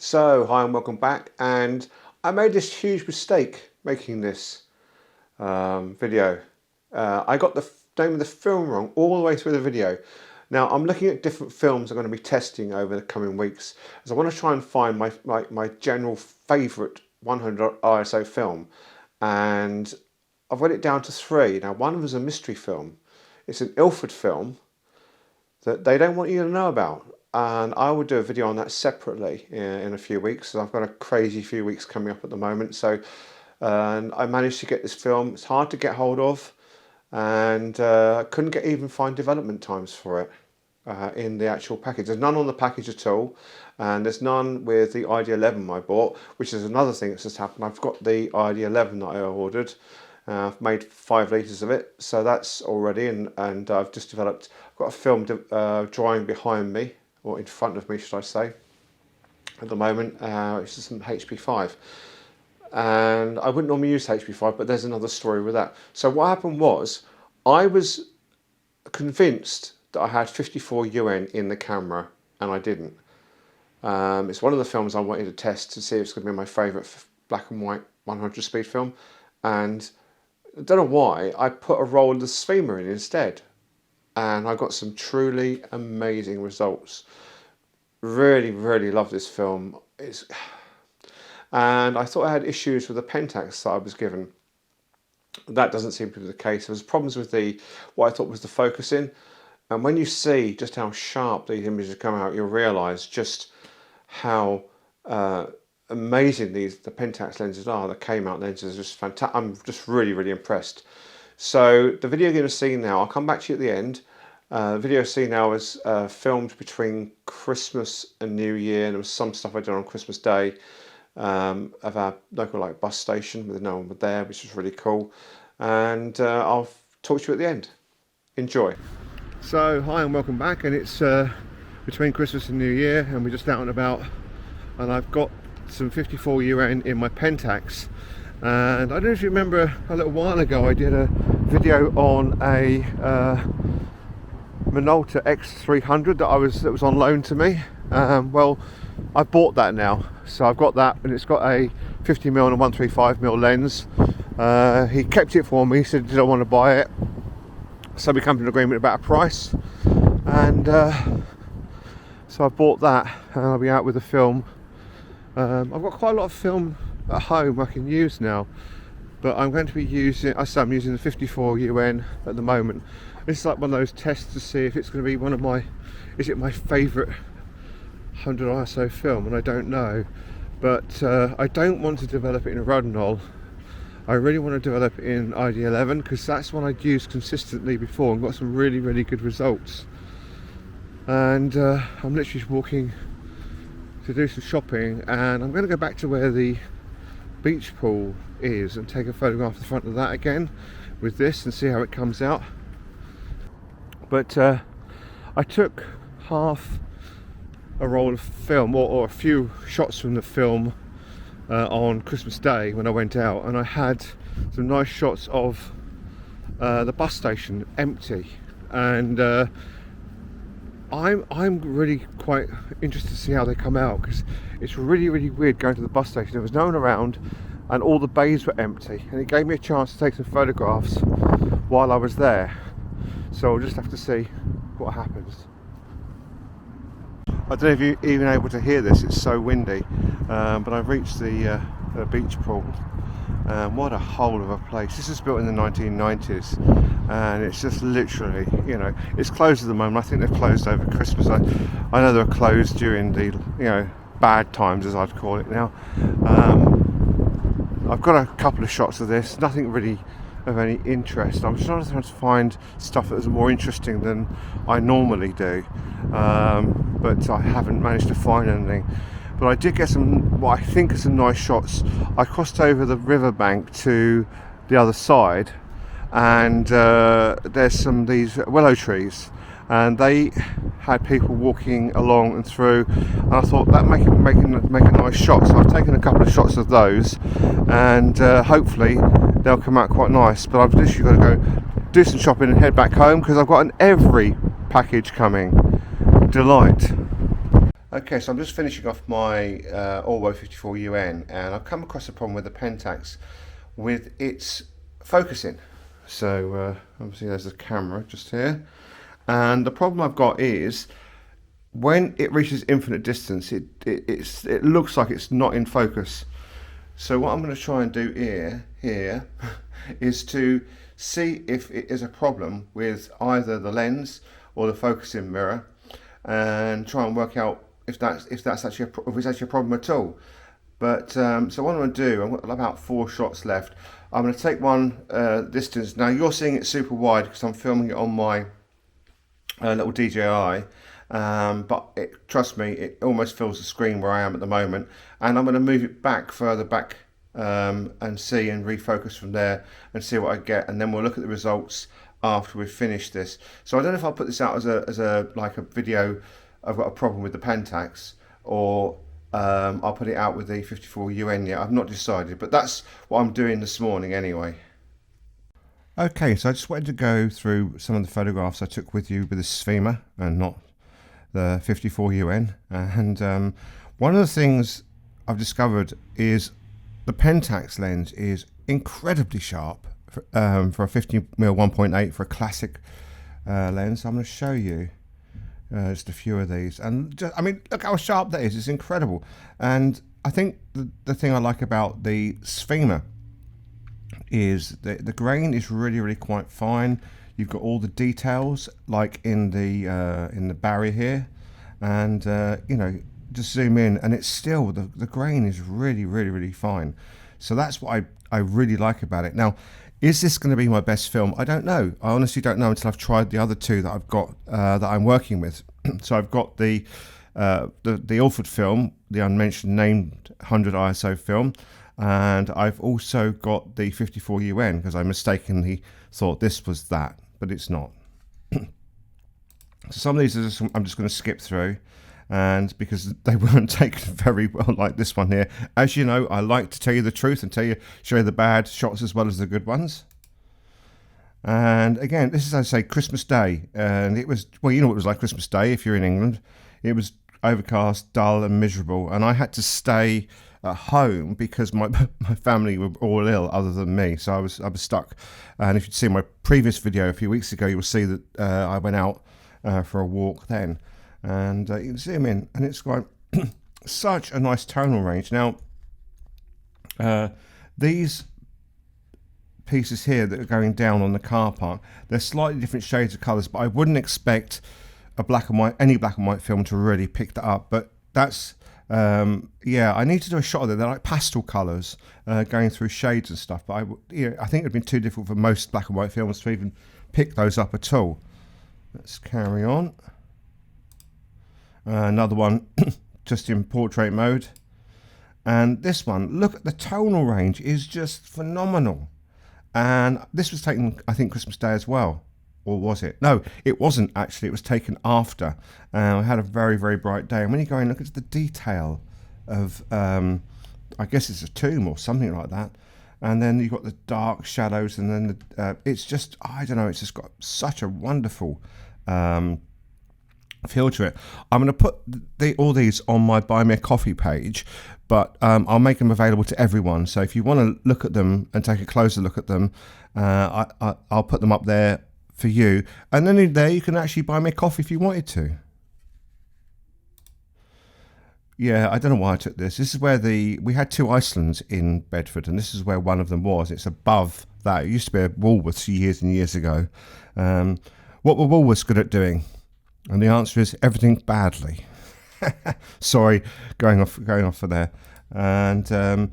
So, hi and welcome back. And I made this huge mistake making this video. I got the name of the film wrong all the way through the video. Now, I'm looking at different films I'm going to be testing over the coming weeks, as I want to try and find my general favourite 100 ISO film. And I've got it down to 3. Now, one of them is a mystery film. It's an Ilford film that they don't want you to know about. And I will do a video on that separately in a few weeks. So I've got a crazy few weeks coming up at the moment. So and I managed to get this film. It's hard to get hold of, and I couldn't even find development times for it in the actual package. There's none on the package at all, and there's none with the ID11 I bought, which is another thing that's just happened. I've got the ID11 that I ordered. I've made 5 litres of it, so that's already, and I've just developed. I've got a film drying behind me, or in front of me, should I say, at the moment. It's just some HP5, and I wouldn't normally use HP5, but there's another story with that. So what happened was, I was convinced that I had 54 UN in the camera, and I didn't. It's one of the films I wanted to test to see if it's going to be my favourite black and white 100 speed film, and I don't know why I put a roll of the svema in instead, and I got some truly amazing results. Really love this film. And I thought I had issues with the Pentax that I was given. That doesn't seem to be the case. There was problems with what I thought was the focusing, and when you see just how sharp these images come out, you'll realise just how amazing the Pentax lenses are. The K-mount lenses are just fantastic. I'm just really impressed. So the video you're going to see now, I'll come back to you at the end. The video you see now is filmed between Christmas and New Year, and there was some stuff I did on Christmas Day of our local bus station with no one there, which was really cool. And I'll talk to you at the end. Enjoy. So hi and welcome back, and it's between Christmas and New Year, and we're just out and about, and I've got some 54 UN in my Pentax. And I don't know if you remember, a little while ago I did a video on a Minolta X300 that was on loan to me. Well, I bought that now, so I've got that, and it's got a 50mm and 135mm lens. He kept it for me. He said, did I want to buy it? So we come to an agreement about a price, and so I bought that, and I'll be out with the film. I've got quite a lot of film at home I can use now, but I'm going to be using, I'm using the 54 UN at the moment. This is like one of those tests to see if it's going to be one of is it my favourite 100 ISO film, and I don't know. But I don't want to develop it in a Rodinol. I really want to develop it in ID11, because that's one I'd used consistently before and got some really good results. And I'm literally walking to do some shopping, and I'm going to go back to where the beach pool is and take a photograph of the front of that again with this and see how it comes out. But I took half a roll of film, or a few shots from the film on Christmas Day when I went out, and I had some nice shots of the bus station empty, and I'm really quite interested to see how they come out, because it's really weird going to the bus station. There was no one around, and all the bays were empty, and it gave me a chance to take some photographs while I was there. So we'll just have to see what happens. I don't know if you're even able to hear this, it's so windy, but I've reached the beach pool. What a hole of a place. This is built in the 1990s, and it's just literally, it's closed at the moment. I think they've closed over Christmas. I know they were closed during the bad times, as I'd call it now. I've got a couple of shots of this, nothing really of any interest. I'm trying to find stuff that is more interesting than I normally do, but I haven't managed to find anything. But I did get some, what I think are some nice shots. I crossed over the riverbank to the other side, and there's these willow trees, and they had people walking along and through, and I thought that make a nice shot. So I've taken a couple of shots of those, and hopefully they'll come out quite nice. But I've literally got to go do some shopping and head back home, because I've got an every package coming. Delight. Okay, so I'm just finishing off my Orwo 54 UN, and I've come across a problem with the Pentax with its focusing. So obviously there's a camera just here, and the problem I've got is when it reaches infinite distance, it looks like it's not in focus. So what I'm going to try and do here is to see if it is a problem with either the lens or the focusing mirror, and try and work out if it's actually a problem at all. But so what I'm going to do, I've got about 4 shots left. I'm going to take one distance. Now you're seeing it super wide because I'm filming it on my little DJI, but trust me, it almost fills the screen where I am at the moment. And I'm going to move it back further back and see and refocus from there and see what I get, and then we'll look at the results after we've finished this. So I don't know if I'll put this out as a video. I've got a problem with the Pentax, or I'll put it out with the 54 UN yet. I've not decided, but that's what I'm doing this morning anyway. Okay, so I just wanted to go through some of the photographs I took with you with the svema and not the 54 UN. And one of the things I've discovered is the Pentax lens is incredibly sharp for a 50mm 1.8 for a classic lens. I'm going to show you just a few of these, and just, I mean, look how sharp that is. It's incredible. And I think the thing I like about the svema is that the grain is really quite fine. You've got all the details like in the barrier here, and you know, just zoom in and it's still the grain is really fine. So that's what I really like about it. Now, is this going to be my best film? I don't know. I honestly don't know until I've tried the other two that I've got that I'm working with. So I've got the Ilford film, the unmentioned named 100 ISO film, and I've also got the 54 UN because I mistakenly thought this was that, but it's not. So some of these are just, I'm just going to skip through, and because they weren't taken very well, like this one here. As you know, I like to tell you the truth and show you the bad shots as well as the good ones. And again, this is, as I say, Christmas Day, and it was, well, you know what it was like Christmas Day if you're in England. It was overcast, dull and miserable, and I had to stay at home because my family were all ill other than me, so I was stuck. And if you'd seen my previous video a few weeks ago, you'll see that I went out for a walk then. And you can zoom in, and it's got such a nice tonal range. Now, these pieces here that are going down on the car park, they're slightly different shades of colours, but I wouldn't expect any black and white film to really pick that up. But that's yeah, I need to do a shot of it. They're like pastel colours going through shades and stuff, but I think it'd been too difficult for most black and white films to even pick those up at all. Let's carry on. Another one just in portrait mode, and this one, look at the tonal range, is just phenomenal. And this was taken, I think, Christmas Day as well, or was it? No, it wasn't actually. It was taken after. I had a very bright day, and when you go and look at the detail of I guess it's a tomb or something like that, and then you've got the dark shadows, and then it's just, I don't know, it's just got such a wonderful feel to it. I'm going to put all these on my Buy Me a Coffee page, but I'll make them available to everyone. So if you want to look at them and take a closer look at them, I'll put them up there for you. And then in there you can actually buy me a coffee if you wanted to. Yeah, I don't know why I took this. This is where we had 2 Icelands in Bedford, and this is where one of them was. It's above that. It used to be a Woolworths years and years ago. What were Woolworths good at doing? And the answer is everything badly. Sorry, going off for there. And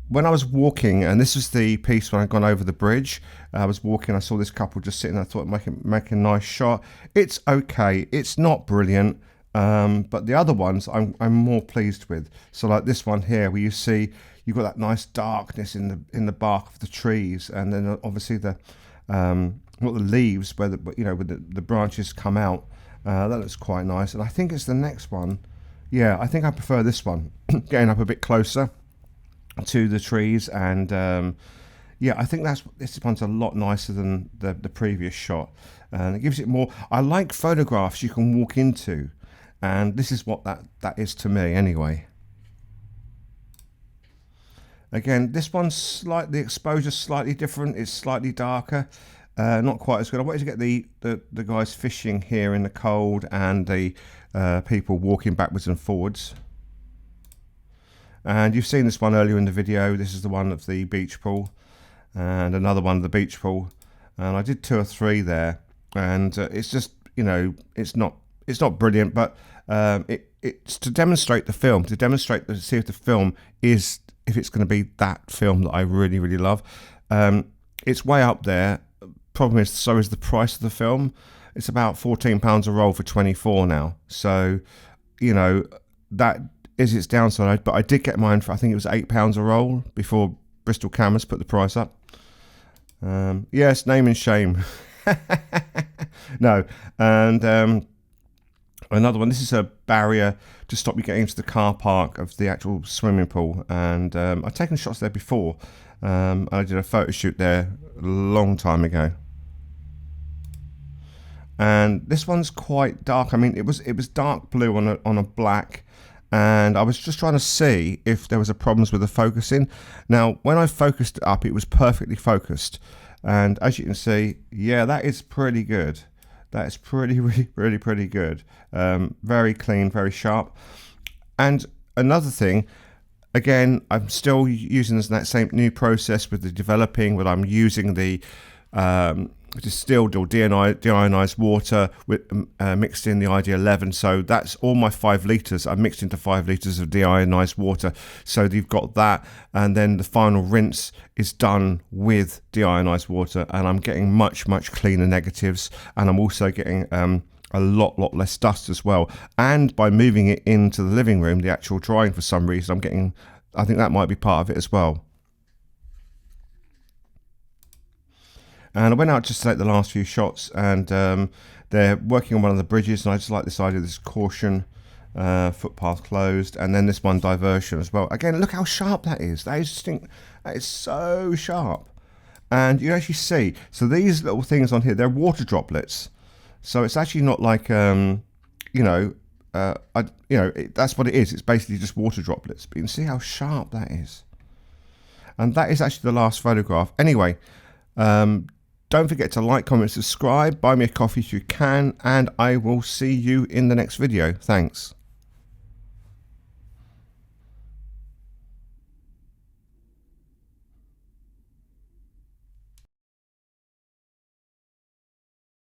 when I was walking, and this was the piece when I'd gone over the bridge, I was walking, I saw this couple just sitting there. I thought make a nice shot. It's okay, it's not brilliant, but the other ones I'm more pleased with. So like this one here, where you see you've got that nice darkness in the bark of the trees, and then obviously the leaves where the branches come out. That looks quite nice, and I think it's the next one. Yeah, I think I prefer this one, getting up a bit closer to the trees, and yeah, I think this one's a lot nicer than the previous shot, and it gives it more. I like photographs you can walk into, And this is what that is to me anyway. Again, this one's the exposure's slightly different. It's slightly darker, not quite as good. I wanted to get the guys fishing here in the cold and the people walking backwards and forwards. And you've seen this one earlier in the video. This is the one of the beach pool, and another one of the beach pool. And I did 2 or 3 there, and it's just, you know, it's not brilliant, but it's to demonstrate the film, to see if the film is, if it's going to be that film that I really, really love. It's way up there. Problem is, so is the price of the film. It's about £14 a roll for 24 now. So, you know, that is its downside. But I did get mine for, I think it was £8 a roll before Bristol Cameras put the price up. Yes, name and shame. No, and another one. This is a barrier to stop you getting into the car park of the actual swimming pool, and I've taken shots there before. I did a photo shoot there a long time ago, and this one's quite dark. I mean, it was dark blue on a black, and I was just trying to see if there was a problems with the focusing. Now, when I focused it up, it was perfectly focused, and as you can see, yeah, that is pretty good. That is pretty good. Very clean, very sharp. And another thing, again, I'm still using that same new process with the developing, where I'm using the distilled or deionized water with mixed in the ID11. So that's all my 5 litres. I mixed into 5 litres of deionized water. So you've got that, and then the final rinse is done with deionized water, and I'm getting much cleaner negatives, and I'm also getting a lot less dust as well. And by moving it into the living room, the actual drying, for some reason, I'm getting, I think that might be part of it as well. And I went out just to take the last few shots, and they're working on one of the bridges, and I just like this idea, this caution, footpath closed, and then this one, diversion as well. Again, look how sharp that is. That is so sharp. And you actually see, so these little things on here, they're water droplets. So it's actually not like, you know, that's what it is. It's basically just water droplets. But you can see how sharp that is. And that is actually the last photograph. Anyway, don't forget to like, comment, subscribe, buy me a coffee if you can, and I will see you in the next video. Thanks.